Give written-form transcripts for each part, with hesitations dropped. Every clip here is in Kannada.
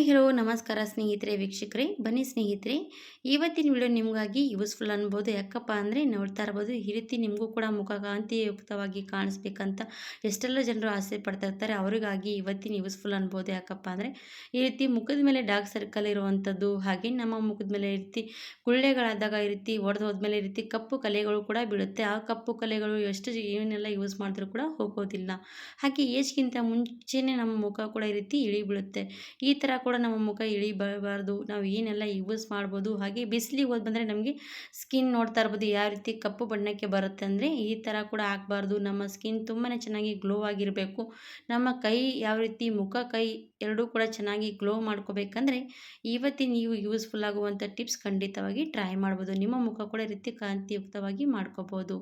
ಹಲೋ ನಮಸ್ಕಾರ ಸ್ನೇಹಿತರೆ ವೀಕ್ಷಕರೇ ಬನ್ನಿ ಸ್ನೇಹಿತರೆ ಇವತ್ತಿನ ವಿಡಿಯೋ ನಿಮಗಾಗಿ ಯೂಸ್ಫುಲ್ ಅನ್ಬೋದು ಯಾಕಪ್ಪ ಅಂದರೆ ನೋಡ್ತಾ ಇರ್ಬೋದು ಈ ರೀತಿ ನಿಮಗೂ ಕೂಡ ಮುಖ ಕಾಂತಿಯುಕ್ತವಾಗಿ ಕಾಣಿಸ್ಬೇಕಂತ ಎಷ್ಟೆಲ್ಲ ಜನರು ಆಸೆ ಪಡ್ತಾ ಇರ್ತಾರೆ ಅವರಿಗಾಗಿ ಇವತ್ತಿನ ಯೂಸ್ಫುಲ್ ಅನ್ಬೋದು ಯಾಕಪ್ಪ ಅಂದರೆ ಈ ರೀತಿ ಮುಖದ ಮೇಲೆ ಡಾರ್ಕ್ ಸರ್ಕಲ್ ಇರುವಂಥದ್ದು ಹಾಗೆ ನಮ್ಮ ಮುಖದ ಮೇಲೆ ಈ ರೀತಿ ಗುಳ್ಳೆಗಳಾದಾಗ ಈ ರೀತಿ ಒಡೆದು ಹೋದ್ಮೇಲೆ ಈ ರೀತಿ ಕಪ್ಪು ಕಲೆಗಳು ಕೂಡ ಬೀಳುತ್ತೆ ಆ ಕಪ್ಪು ಕಲೆಗಳು ಎಷ್ಟು ಏನೆಲ್ಲ ಯೂಸ್ ಮಾಡಿದ್ರೂ ಕೂಡ ಹೋಗೋದಿಲ್ಲ ಹಾಗೆ ಏಜ್ಗಿಂತ ಮುಂಚೆನೇ ನಮ್ಮ ಮುಖ ಕೂಡ ಈ ರೀತಿ ಇಳಿ ಬೀಳುತ್ತೆ ಈ ಥರ ಕೂಡ ನಮ್ಮ ಮುಖ ಇಳಿ ಬರಬಾರ್ದು ನಾವು ಏನೆಲ್ಲ ಯೂಸ್ ಮಾಡ್ಬೋದು ಹಾಗೆ ಬಿಸಿಲಿಗೆ ಹೋದ್ ಬಂದರೆ ನಮಗೆ ಸ್ಕಿನ್ ನೋಡ್ತಾ ಇರ್ಬೋದು ಯಾವ ರೀತಿ ಕಪ್ಪು ಬಣ್ಣಕ್ಕೆ ಬರುತ್ತೆ ಅಂದರೆ ಈ ಥರ ಕೂಡ ಆಗಬಾರ್ದು ನಮ್ಮ ಸ್ಕಿನ್ ತುಂಬಾ ಚೆನ್ನಾಗಿ ಗ್ಲೋ ಆಗಿರಬೇಕು ನಮ್ಮ ಕೈ ಯಾವ ರೀತಿ ಮುಖ ಕೈ ಎರಡೂ ಕೂಡ ಚೆನ್ನಾಗಿ ಗ್ಲೋ ಮಾಡ್ಕೋಬೇಕಂದ್ರೆ ಇವತ್ತಿನ ನೀವು ಯೂಸ್ಫುಲ್ ಆಗುವಂಥ ಟಿಪ್ಸ್ ಖಂಡಿತವಾಗಿ ಟ್ರೈ ಮಾಡ್ಬೋದು ನಿಮ್ಮ ಮುಖ ಕೂಡ ಈ ರೀತಿ ಕಾಂತಿಯುಕ್ತವಾಗಿ ಮಾಡ್ಕೋಬೋದು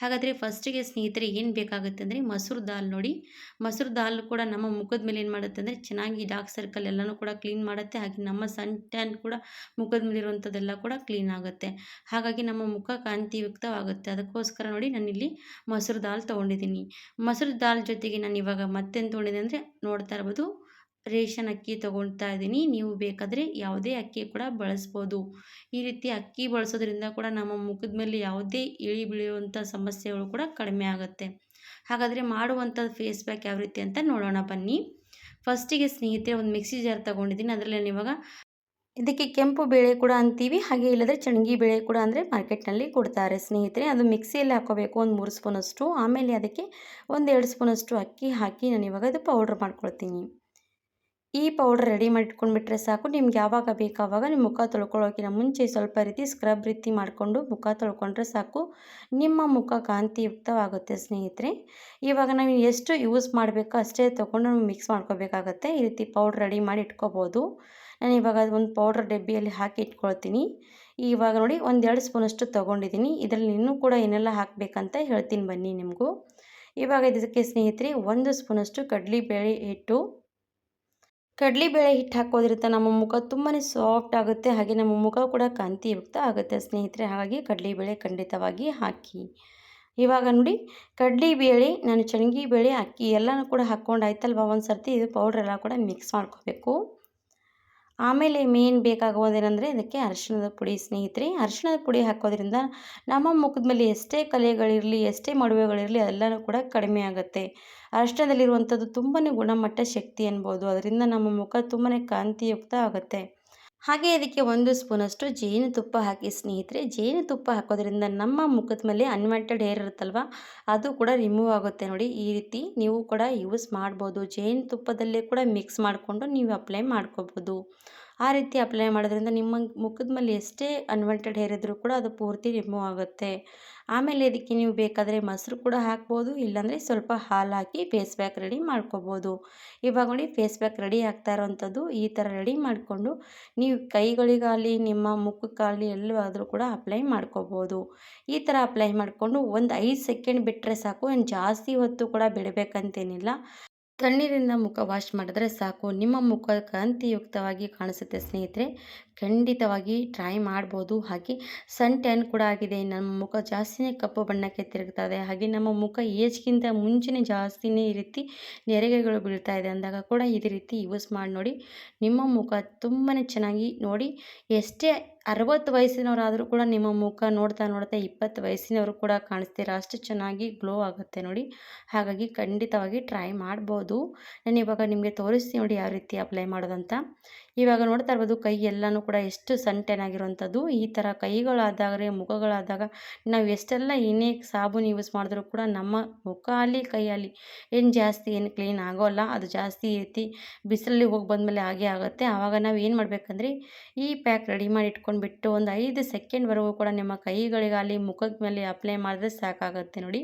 ಹಾಗಾದರೆ ಫಸ್ಟಿಗೆ ಸ್ನೇಹಿತರೆ ಏನು ಬೇಕಾಗುತ್ತೆ ಅಂದರೆ ಮಸೂರು ದಾಲ್ ನೋಡಿ ಮಸೂರು ದಾಲ್ ಕೂಡ ನಮ್ಮ ಮುಖದ ಮೇಲೆ ಏನು ಮಾಡುತ್ತೆ ಅಂದರೆ ಚೆನ್ನಾಗಿ ಡಾರ್ಕ್ ಸರ್ಕಲ್ ಎಲ್ಲನೂ ಕೂಡ ಕ್ಲೀನ್ ಮಾಡುತ್ತೆ ಹಾಗೆ ನಮ್ಮ ಸನ್ ಟ್ಯಾನ್ ಕೂಡ ಮುಖದ ಮೇಲೆ ಇರುವಂಥದ್ದೆಲ್ಲ ಕೂಡ ಕ್ಲೀನ್ ಆಗುತ್ತೆ ಹಾಗಾಗಿ ನಮ್ಮ ಮುಖ ಕಾಂತಿಯುಕ್ತವಾಗುತ್ತೆ ಅದಕ್ಕೋಸ್ಕರ ನೋಡಿ ನಾನಿಲ್ಲಿ ಮೊಸರು ದಾಲ್ ತೊಗೊಂಡಿದ್ದೀನಿ ಮೊಸರು ದಾಲ್ ಜೊತೆಗೆ ನಾನು ಇವಾಗ ಮತ್ತೇನು ತೊಗೊಂಡಿದ್ದೆ ಅಂದರೆ ನೋಡ್ತಾ ಇರ್ಬೋದು ರೇಷನ್ ಅಕ್ಕಿ ತೊಗೊಳ್ತಾ ಇದ್ದೀನಿ ನೀವು ಬೇಕಾದರೆ ಯಾವುದೇ ಅಕ್ಕಿ ಕೂಡ ಬಳಸ್ಬೋದು ಈ ರೀತಿ ಅಕ್ಕಿ ಬಳಸೋದ್ರಿಂದ ಕೂಡ ನಮ್ಮ ಮುಖದ ಮೇಲೆ ಯಾವುದೇ ಇಳಿ ಬೀಳುವಂಥ ಸಮಸ್ಯೆಗಳು ಕೂಡ ಕಡಿಮೆ ಆಗುತ್ತೆ ಹಾಗಾದರೆ ಮಾಡುವಂಥ ಫೇಸ್ ಪ್ಯಾಕ್ ಯಾವ ರೀತಿ ಅಂತ ನೋಡೋಣ ಬನ್ನಿ ಫಸ್ಟಿಗೆ ಸ್ನೇಹಿತರೆ ಒಂದು ಮಿಕ್ಸಿ ಜಾರ್ ತೊಗೊಂಡಿದ್ದೀನಿ ಅದರಲ್ಲಿ ನಾನು ಇವಾಗ ಇದಕ್ಕೆ ಕೆಂಪು ಬೇಳೆ ಕೂಡ ಅಂತೀವಿ ಹಾಗೆ ಇಲ್ಲದ್ರೆ ಚಣಗಿ ಬೇಳೆ ಕೂಡ ಅಂದರೆ ಮಾರ್ಕೆಟ್ನಲ್ಲಿ ಕೊಡ್ತಾರೆ ಸ್ನೇಹಿತರೆ ಅದು ಮಿಕ್ಸಿಯಲ್ಲಿ ಹಾಕೋಬೇಕು ಒಂದು 3 ಸ್ಪೂನಷ್ಟು ಆಮೇಲೆ ಅದಕ್ಕೆ ಒಂದು 2 ಸ್ಪೂನಷ್ಟು ಅಕ್ಕಿ ಹಾಕಿ ನಾನು ಇವಾಗ ಅದು ಪೌಡ್ರ್ ಮಾಡ್ಕೊಳ್ತೀನಿ ಈ ಪೌಡ್ರ್ ರೆಡಿ ಮಾಡಿಟ್ಕೊಂಡ್ಬಿಟ್ರೆ ಸಾಕು ನಿಮ್ಗೆ ಯಾವಾಗ ಬೇಕು ಆವಾಗ ನಿಮ್ಮ ಮುಖ ತೊಳ್ಕೊಳ್ಳೋಕ್ಕಿಂತ ಮುಂಚೆ ಸ್ವಲ್ಪ ರೀತಿ ಸ್ಕ್ರಬ್ ರೀತಿ ಮಾಡಿಕೊಂಡು ಮುಖ ತೊಳ್ಕೊಂಡ್ರೆ ಸಾಕು ನಿಮ್ಮ ಮುಖ ಕಾಂತಿಯುಕ್ತವಾಗುತ್ತೆ ಸ್ನೇಹಿತರೆ ಇವಾಗ ನಾವು ಎಷ್ಟು ಯೂಸ್ ಮಾಡಬೇಕೋ ಅಷ್ಟೇ ತೊಗೊಂಡು ನಾವು ಮಿಕ್ಸ್ ಮಾಡ್ಕೋಬೇಕಾಗತ್ತೆ ಈ ರೀತಿ ಪೌಡ್ರ್ ರೆಡಿ ಮಾಡಿ ಇಟ್ಕೋಬೋದು ನಾನು ಇವಾಗ ಒಂದು ಪೌಡ್ರ್ ಡಬ್ಬಿಯಲ್ಲಿ ಹಾಕಿ ಇಟ್ಕೊಳ್ತೀನಿ ಇವಾಗ ನೋಡಿ ಒಂದು 2 ಸ್ಪೂನಷ್ಟು ತೊಗೊಂಡಿದ್ದೀನಿ ಇದರಲ್ಲಿ ಇನ್ನೂ ಕೂಡ ಏನೆಲ್ಲ ಹಾಕಬೇಕಂತ ಹೇಳ್ತೀನಿ ಬನ್ನಿ ನಿಮಗೂ ಇವಾಗ ಇದಕ್ಕೆ ಸ್ನೇಹಿತರೆ 1 ಸ್ಪೂನಷ್ಟು ಕಡಲೆಬೇಳೆ ಹಿಟ್ಟು ಕಡಲೆಬೇಳೆ ಹಿಟ್ಟು ಹಾಕೋದ್ರಿಂದ ನಮ್ಮ ಮುಖ ತುಂಬಾ ಸಾಫ್ಟ್ ಆಗುತ್ತೆ ಹಾಗೆ ನಮ್ಮ ಮುಖ ಕೂಡ ಕಾಂತಿಯುಕ್ತ ಆಗುತ್ತೆ ಸ್ನೇಹಿತರೆ ಹಾಗಾಗಿ ಕಡಲೆಬೇಳೆ ಖಂಡಿತವಾಗಿ ಹಾಕಿ ಇವಾಗ ನೋಡಿ ಕಡಲೆಬೇಳೆ ನಾನು ಚಣಗಿ ಬೇಳೆ ಅಕ್ಕಿ ಎಲ್ಲನೂ ಕೂಡ ಹಾಕ್ಕೊಂಡು ಆಯ್ತಲ್ವ ಒಂದು ಸರ್ತಿ ಇದು ಪೌಡ್ರೆಲ್ಲ ಕೂಡ ಮಿಕ್ಸ್ ಮಾಡ್ಕೋಬೇಕು ಆಮೇಲೆ ಮೇನ್ ಬೇಕಾಗುವುದೇನೆಂದರೆ ಇದಕ್ಕೆ ಅರಿಶಿಣದ ಪುಡಿ ಸ್ನೇಹಿತರೆ ಅರಿಶಿಣದ ಪುಡಿ ಹಾಕೋದ್ರಿಂದ ನಮ್ಮ ಮುಖದ ಮೇಲೆ ಎಷ್ಟೇ ಕಲೆಗಳಿರಲಿ ಎಷ್ಟೇ ಮೊಡವೆಗಳಿರಲಿ ಎಲ್ಲನೂ ಕೂಡ ಕಡಿಮೆ ಆಗುತ್ತೆ ಅರಿಶಿಣದಲ್ಲಿರುವಂಥದ್ದು ತುಂಬಾ ಗುಣಮಟ್ಟ ಶಕ್ತಿ ಅನ್ಬೋದು ಅದರಿಂದ ನಮ್ಮ ಮುಖ ತುಂಬಾ ಕಾಂತಿಯುಕ್ತ ಆಗುತ್ತೆ ಹಾಗೆ ಅದಕ್ಕೆ 1 ಸ್ಪೂನಷ್ಟು ಜೇನುತುಪ್ಪ ಹಾಕಿ ಸ್ನೇಹಿತರೆ ಜೇನುತುಪ್ಪ ಹಾಕೋದ್ರಿಂದ ನಮ್ಮ ಮುಖದ ಮೇಲೆ ಅನ್ವಾಂಟೆಡ್ ಹೇರ್ ಇರುತ್ತಲ್ವ ಅದು ಕೂಡ ರಿಮೂವ್ ಆಗುತ್ತೆ ನೋಡಿ ಈ ರೀತಿ ನೀವು ಕೂಡ ಯೂಸ್ ಮಾಡ್ಬೋದು ಜೇನುತುಪ್ಪದಲ್ಲೇ ಕೂಡ ಮಿಕ್ಸ್ ಮಾಡಿಕೊಂಡು ನೀವು ಅಪ್ಲೈ ಮಾಡ್ಕೋಬೋದು ಆ ರೀತಿ ಅಪ್ಲೈ ಮಾಡೋದ್ರಿಂದ ನಿಮ್ಮ ಮುಖದ ಮೇಲೆ ಎಷ್ಟೇ ಅನ್ವಾಂಟೆಡ್ ಹೇರ್ ಇದ್ದರೂ ಕೂಡ ಅದು ಪೂರ್ತಿ ರಿಮೂವ್ ಆಗುತ್ತೆ ಆಮೇಲೆ ಇದಕ್ಕೆ ನೀವು ಬೇಕಾದರೆ ಮೊಸರು ಕೂಡ ಹಾಕ್ಬೋದು ಇಲ್ಲಾಂದರೆ ಸ್ವಲ್ಪ ಹಾಲು ಹಾಕಿ ಫೇಸ್ ಪ್ಯಾಕ್ ರೆಡಿ ಮಾಡ್ಕೋಬೋದು ಇವಾಗ ನೋಡಿ ಫೇಸ್ ಪ್ಯಾಕ್ ರೆಡಿ ಆಗ್ತಾ ಇರೋವಂಥದ್ದು ಈ ಥರ ರೆಡಿ ಮಾಡಿಕೊಂಡು ನೀವು ಕೈಗಳಿಗಾಗಲಿ ನಿಮ್ಮ ಮುಖಕ್ಕಾಗಲಿ ಎಲ್ಲಾದರೂ ಕೂಡ ಅಪ್ಲೈ ಮಾಡ್ಕೋಬೋದು ಈ ಥರ ಅಪ್ಲೈ ಮಾಡಿಕೊಂಡು ಒಂದು 5 ಸೆಕೆಂಡ್ ಬಿಟ್ಟರೆ ಸಾಕು ಏನು ಜಾಸ್ತಿ ಹೊತ್ತು ಕೂಡ ಬಿಡಬೇಕಂತೇನಿಲ್ಲ ತಣ್ಣೀರಿಂದ ಮುಖ ವಾಶ್ ಮಾಡಿದ್ರೆ ಸಾಕು ನಿಮ್ಮ ಮುಖ ಕಾಂತಿಯುಕ್ತವಾಗಿ ಕಾಣಿಸುತ್ತೆ ಸ್ನೇಹಿತರೆ ಖಂಡಿತವಾಗಿ ಟ್ರೈ ಮಾಡ್ಬೋದು ಹಾಗೆ ಸನ್ ಟ್ಯಾನ್ ಕೂಡ ಆಗಿದೆ ನಮ್ಮ ಮುಖ ಜಾಸ್ತಿನೇ ಕಪ್ಪು ಬಣ್ಣಕ್ಕೆ ತಿರುಗ್ತಾ ಇದೆ ಹಾಗೆ ನಮ್ಮ ಮುಖ ಏಜ್ಗಿಂತ ಮುಂಚೆನೇ ಜಾಸ್ತಿನೇ ಈ ರೀತಿ ನೆರಿಗೆಗಳು ಬೀಳ್ತಾ ಇದೆ ಅಂದಾಗ ಕೂಡ ಇದೇ ರೀತಿ ಯೂಸ್ ಮಾಡಿ ನೋಡಿ ನಿಮ್ಮ ಮುಖ ತುಂಬಾ ಚೆನ್ನಾಗಿ ನೋಡಿ ಎಷ್ಟೇ 60 ವಯಸ್ಸಿನವರಾದರೂ ಕೂಡ ನಿಮ್ಮ ಮುಖ ನೋಡ್ತಾ ನೋಡ್ತಾ 20 ವಯಸ್ಸಿನವರು ಕೂಡ ಕಾಣಿಸ್ತೀರಾ ಅಷ್ಟು ಚೆನ್ನಾಗಿ ಗ್ಲೋ ಆಗುತ್ತೆ ನೋಡಿ ಹಾಗಾಗಿ ಖಂಡಿತವಾಗಿ ಟ್ರೈ ಮಾಡ್ಬೋದು ನಾನು ಇವಾಗ ನಿಮಗೆ ತೋರಿಸ್ತೀನಿ ನೋಡಿ ಯಾವ ರೀತಿ ಅಪ್ಲೈ ಮಾಡೋದಂತ ಇವಾಗ ನೋಡ್ತಾ ಇರ್ಬೋದು ಕೈ ಎಲ್ಲನೂ ಕೂಡ ಎಷ್ಟು ಸನ್ ಟ್ಯಾನ್ ಆಗಿರುವಂಥದ್ದು ಈ ಥರ ಕೈಗಳಾದಾಗ ಮುಖಗಳಾದಾಗ ನಾವು ಎಷ್ಟೆಲ್ಲ ಏನೇ ಸಾಬೂನು ಯೂಸ್ ಮಾಡಿದ್ರೂ ಕೂಡ ನಮ್ಮ ಮುಖ ಆಗಲಿ ಕೈ ಆಗಲಿ ಏನು ಜಾಸ್ತಿ ಏನು ಕ್ಲೀನ್ ಆಗೋಲ್ಲ ಅದು ಜಾಸ್ತಿ ಈ ರೀತಿ ಬಿಸಿಲಲ್ಲಿ ಹೋಗಿ ಬಂದಮೇಲೆ ಹಾಗೆ ಆಗುತ್ತೆ ಆವಾಗ ನಾವು ಏನು ಮಾಡಬೇಕಂದ್ರೆ ಈ ಪ್ಯಾಕ್ ರೆಡಿ ಮಾಡಿ ಇಟ್ಕೊಂಡ್ಬಿಟ್ಟು ಒಂದು 5 ಸೆಕೆಂಡ್ವರೆಗೂ ಕೂಡ ನಿಮ್ಮ ಕೈಗಳಿಗಾಗಲಿ ಮುಖದ ಮೇಲೆ ಅಪ್ಲೈ ಮಾಡಿದ್ರೆ ಸಾಕಾಗುತ್ತೆ ನೋಡಿ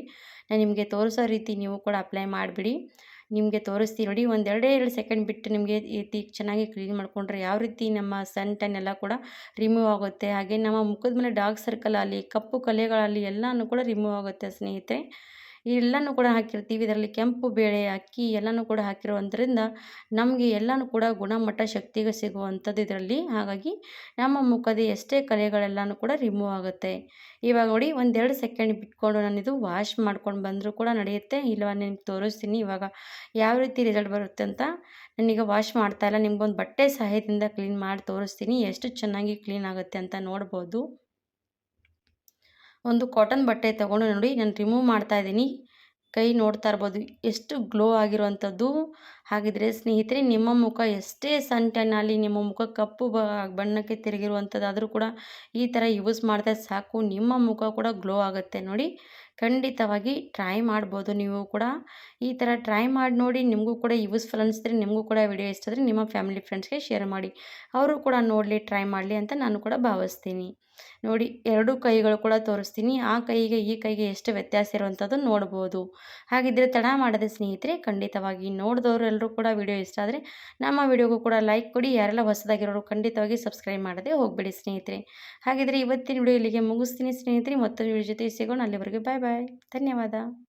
ನಾನು ನಿಮಗೆ ತೋರಿಸೋ ರೀತಿ ನೀವು ಕೂಡ ಅಪ್ಲೈ ಮಾಡಿಬಿಡಿ ನಿಮಗೆ ತೋರಿಸ್ತೀನಿ ನೋಡಿ ಒಂದು 2 ಸೆಕೆಂಡ್ ಬಿಟ್ಟು ನಿಮಗೆ ಈ ರೀತಿ ಚೆನ್ನಾಗಿ ಕ್ಲೀನ್ ಮಾಡಿಕೊಂಡ್ರೆ ಯಾವ ರೀತಿ ನಮ್ಮ ಸನ್ ಟ್ಯಾನ್ ಎಲ್ಲ ಕೂಡ ರಿಮೂವ್ ಆಗುತ್ತೆ ಹಾಗೆ ನಮ್ಮ ಮುಖದ ಮೇಲೆ ಡಾರ್ಕ್ ಸರ್ಕಲ್ ಆಗಲಿ ಕಪ್ಪು ಕಲೆಗಳಾಗಲಿ ಎಲ್ಲನೂ ಕೂಡ ರಿಮೂವ್ ಆಗುತ್ತೆ ಸ್ನೇಹಿತರೆ ಎಲ್ಲನೂ ಕೂಡ ಹಾಕಿರ್ತೀವಿ. ಇದರಲ್ಲಿ ಕೆಂಪು ಬೇಳೆ, ಅಕ್ಕಿ ಎಲ್ಲನೂ ಕೂಡ ಹಾಕಿರುವಂಥರಿಂದ ನಮಗೆ ಎಲ್ಲನೂ ಕೂಡ ಗುಣಮಟ್ಟ ಶಕ್ತಿಗೆ ಸಿಗುವಂಥದ್ದು ಇದರಲ್ಲಿ. ಹಾಗಾಗಿ ನಮ್ಮ ಮುಖದ ಎಷ್ಟೇ ಕಲೆಗಳೆಲ್ಲನೂ ಕೂಡ ರಿಮೂವ್ ಆಗುತ್ತೆ. ಇವಾಗ ನೋಡಿ ಒಂದೆರಡು ಸೆಕೆಂಡ್ ಬಿಟ್ಕೊಂಡು ನಾನಿದು ವಾಶ್ ಮಾಡ್ಕೊಂಡು ಬಂದರೂ ಕೂಡ ನಡೆಯುತ್ತೆ. ಇಲ್ವಾ ನಿಮ್ಗೆ ತೋರಿಸ್ತೀನಿ ಇವಾಗ ಯಾವ ರೀತಿ ರಿಸಲ್ಟ್ ಬರುತ್ತೆ ಅಂತ. ನಾನೀಗ ವಾಶ್ ಮಾಡ್ತಾ ಇಲ್ಲ, ನಿಮ್ಗೊಂದು ಬಟ್ಟೆ ಸಹಾಯದಿಂದ ಕ್ಲೀನ್ ಮಾಡಿ ತೋರಿಸ್ತೀನಿ ಎಷ್ಟು ಚೆನ್ನಾಗಿ ಕ್ಲೀನ್ ಆಗುತ್ತೆ ಅಂತ ನೋಡ್ಬೋದು. ಒಂದು ಕಾಟನ್ ಬಟ್ಟೆ ತೊಗೊಂಡು ನೋಡಿ ನಾನು ರಿಮೂವ್ ಮಾಡ್ತಾ ಇದ್ದೀನಿ. ಕೈ ನೋಡ್ತಾ ಇರ್ಬೋದು ಎಷ್ಟು ಗ್ಲೋ ಆಗಿರುವಂಥದ್ದು. ಹಾಗಿದ್ರೆ ಸ್ನೇಹಿತರೆ, ನಿಮ್ಮ ಮುಖ ಎಷ್ಟೇ ಸನ್ ಟ್ಯಾನ್ ಆಗಲಿ, ನಿಮ್ಮ ಮುಖ ಕಪ್ಪು ಬಣ್ಣಕ್ಕೆ ತಿರುಗಿರುವಂಥದ್ದಾದರೂ ಕೂಡ ಈ ಥರ ಯೂಸ್ ಮಾಡಿದ್ರೆ ಸಾಕು, ನಿಮ್ಮ ಮುಖ ಕೂಡ ಗ್ಲೋ ಆಗುತ್ತೆ ನೋಡಿ. ಖಂಡಿತವಾಗಿ ಟ್ರೈ ಮಾಡ್ಬೋದು ನೀವು ಕೂಡ. ಈ ಥರ ಟ್ರೈ ಮಾಡಿ ನೋಡಿ, ನಿಮಗೂ ಕೂಡ ಯೂಸ್ಫುಲ್ ಅನಿಸಿದ್ರೆ, ನಿಮಗೂ ಕೂಡ ವಿಡಿಯೋ ಇಷ್ಟ ಆದರೆ ನಿಮ್ಮ ಫ್ಯಾಮಿಲಿ ಫ್ರೆಂಡ್ಸ್ಗೆ ಶೇರ್ ಮಾಡಿ, ಅವರು ಕೂಡ ನೋಡಲಿ, ಟ್ರೈ ಮಾಡಲಿ ಅಂತ ನಾನು ಕೂಡ ಭಾವಿಸ್ತೀನಿ. ನೋಡಿ ಎರಡೂ ಕೈಗಳು ಕೂಡ ತೋರಿಸ್ತೀನಿ. ಆ ಕೈಗೆ ಈ ಕೈಗೆ ಎಷ್ಟು ವ್ಯತ್ಯಾಸ ಇರುವಂಥದ್ದು ನೋಡ್ಬೋದು. ಹಾಗಿದ್ದರೆ ತಡ ಮಾಡದೆ ಸ್ನೇಹಿತರೆ, ಖಂಡಿತವಾಗಿ ನೋಡಿದವರು ಎಲ್ಲರೂ ಕೂಡ ವಿಡಿಯೋ ಇಷ್ಟ ಆದರೆ ನಮ್ಮ ವಿಡಿಯೋಗೂ ಕೂಡ ಲೈಕ್ ಕೊಡಿ. ಯಾರೆಲ್ಲ ಹೊಸದಾಗಿರೋರು ಖಂಡಿತವಾಗಿ ಸಬ್ಸ್ಕ್ರೈಬ್ ಮಾಡದೆ ಹೋಗಬೇಡಿ ಸ್ನೇಹಿತರೆ. ಹಾಗಿದ್ರೆ ಇವತ್ತಿನ ವಿಡಿಯೋ ಇಲ್ಲಿಗೆ ಮುಗಿಸ್ತೀನಿ ಸ್ನೇಹಿತರೆ. ಮತ್ತೊಂದು ವಿಡಿಯೋ ಜೊತೆ ಸಿಗೋಣ. ಅಲ್ಲಿವರೆಗೆ ಬಾಯ್ ಬಾಯ್. ಧನ್ಯವಾದ.